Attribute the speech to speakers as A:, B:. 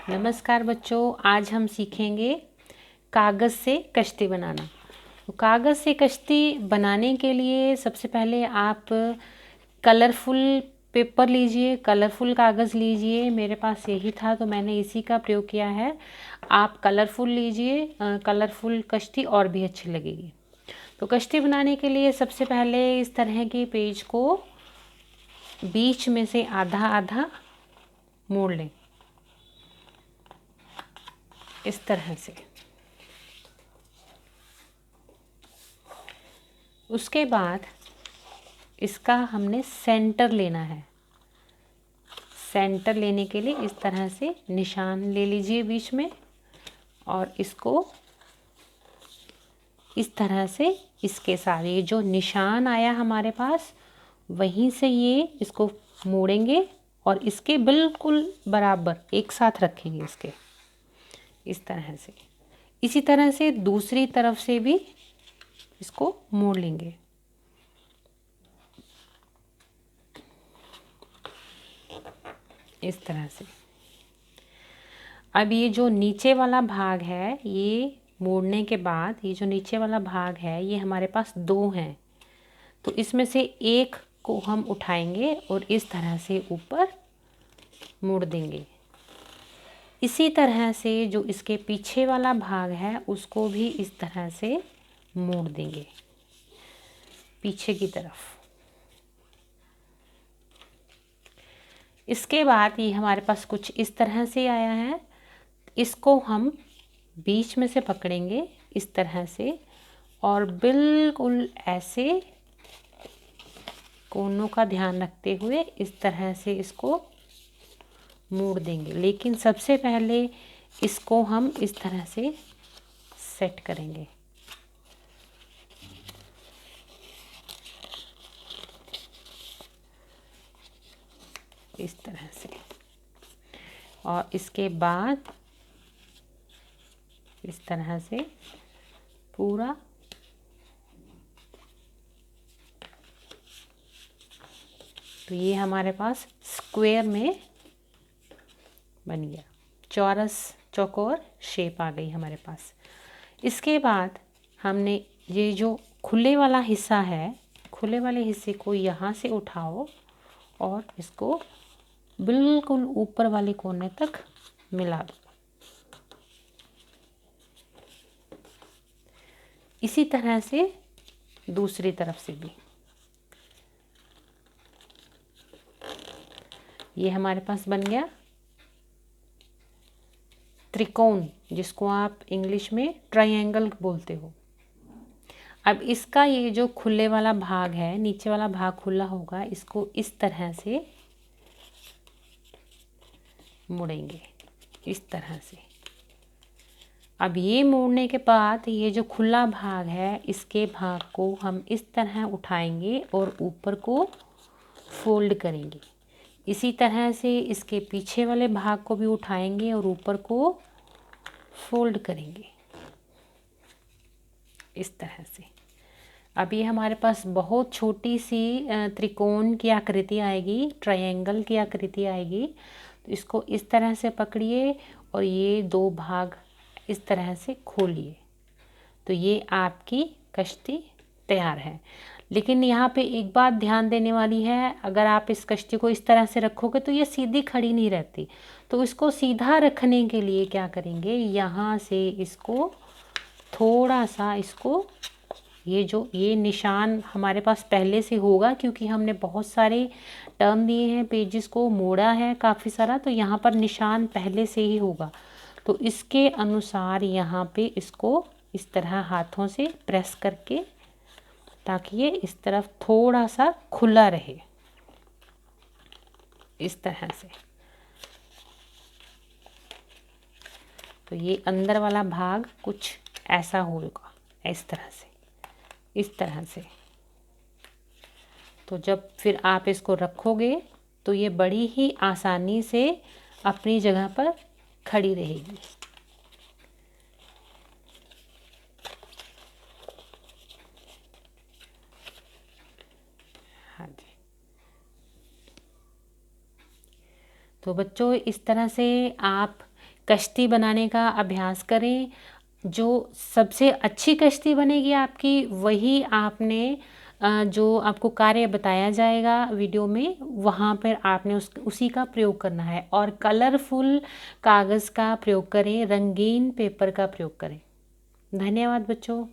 A: नमस्कार बच्चों, आज हम सीखेंगे कागज़ से कश्ती बनाना। तो कागज़ से कश्ती बनाने के लिए सबसे पहले आप कलरफुल पेपर लीजिए, कलरफुल कागज़ लीजिए। मेरे पास यही था तो मैंने इसी का प्रयोग किया है। आप कलरफुल लीजिए, कलरफुल कश्ती और भी अच्छी लगेगी। तो कश्ती बनाने के लिए सबसे पहले इस तरह के पेज को बीच में से आधा आधा मोड़ लें, इस तरह से। उसके बाद इसका हमने सेंटर लेना है। सेंटर लेने के लिए इस तरह से निशान ले लीजिए बीच में, और इसको इस तरह से इसके साथ ये जो निशान आया हमारे पास वहीं से ये इसको मोड़ेंगे और इसके बिल्कुल बराबर एक साथ रखेंगे इसके, इस तरह से। इसी तरह से दूसरी तरफ से भी इसको मोड़ लेंगे। इस तरह से। अब ये जो नीचे वाला भाग है, ये मोड़ने के बाद ये जो नीचे वाला भाग है ये हमारे पास दो हैं, तो इसमें से एक को हम उठाएंगे और इस तरह से ऊपर मोड़ देंगे। इसी तरह से जो इसके पीछे वाला भाग है उसको भी इस तरह से मोड़ देंगे पीछे की तरफ। इसके बाद ये हमारे पास कुछ इस तरह से आया है। इसको हम बीच में से पकड़ेंगे इस तरह से और बिल्कुल ऐसे कोनों का ध्यान रखते हुए इस तरह से इसको मोड़ देंगे। लेकिन सबसे पहले इसको हम इस तरह से सेट करेंगे। इस तरह से। और इसके बाद इस तरह से पूरा तो ये हमारे पास स्क्वायर में बन गया, चौरस चौकोर शेप आ गई हमारे पास। इसके बाद हमने ये जो खुले वाला हिस्सा है, खुले वाले हिस्से को यहाँ से उठाओ और इसको बिल्कुल ऊपर वाले कोने तक मिला दो। इसी तरह से दूसरी तरफ से भी। ये हमारे पास बन गया त्रिकोण, जिसको आप इंग्लिश में ट्रायंगल बोलते हो। अब इसका ये जो खुले वाला भाग है, नीचे वाला भाग खुला होगा, इसको इस तरह से मुड़ेंगे, इस तरह से। अब ये मोड़ने के बाद ये जो खुला भाग है, इसके भाग को हम इस तरह उठाएंगे और ऊपर को फोल्ड करेंगे। इसी तरह से इसके पीछे वाले भाग को भी उठाएंगे और ऊपर को फोल्ड करेंगे, इस तरह से। अब ये हमारे पास बहुत छोटी सी त्रिकोण की आकृति आएगी, ट्रायंगल की आकृति आएगी। तो इसको इस तरह से पकड़िए और ये दो भाग इस तरह से खोलिए, तो ये आपकी कश्ती तैयार है। लेकिन यहाँ पे एक बात ध्यान देने वाली है, अगर आप इस कश्ती को इस तरह से रखोगे तो ये सीधी खड़ी नहीं रहती। तो इसको सीधा रखने के लिए क्या करेंगे, यहाँ से इसको थोड़ा सा इसको ये निशान हमारे पास पहले से होगा, क्योंकि हमने बहुत सारे टर्म दिए हैं, पेजेस को मोड़ा है काफ़ी सारा, तो यहाँ पर निशान पहले से ही होगा। तो इसके अनुसार यहाँ पे इसको इस तरह हाथों से प्रेस करके, ताकि ये इस तरफ थोड़ा सा खुला रहे, इस तरह से। तो ये अंदर वाला भाग कुछ ऐसा होगा, इस तरह से, इस तरह से। तो जब फिर आप इसको रखोगे तो ये बड़ी ही आसानी से अपनी जगह पर खड़ी रहेगी। हाँ जी। तो बच्चों, इस तरह से आप कश्ती बनाने का अभ्यास करें। जो सबसे अच्छी कश्ती बनेगी आपकी, वही आपने जो आपको कार्य बताया जाएगा वीडियो में, वहाँ पर आपने उसी का प्रयोग करना है। और कलरफुल कागज़ का प्रयोग करें, रंगीन पेपर का प्रयोग करें। धन्यवाद बच्चों।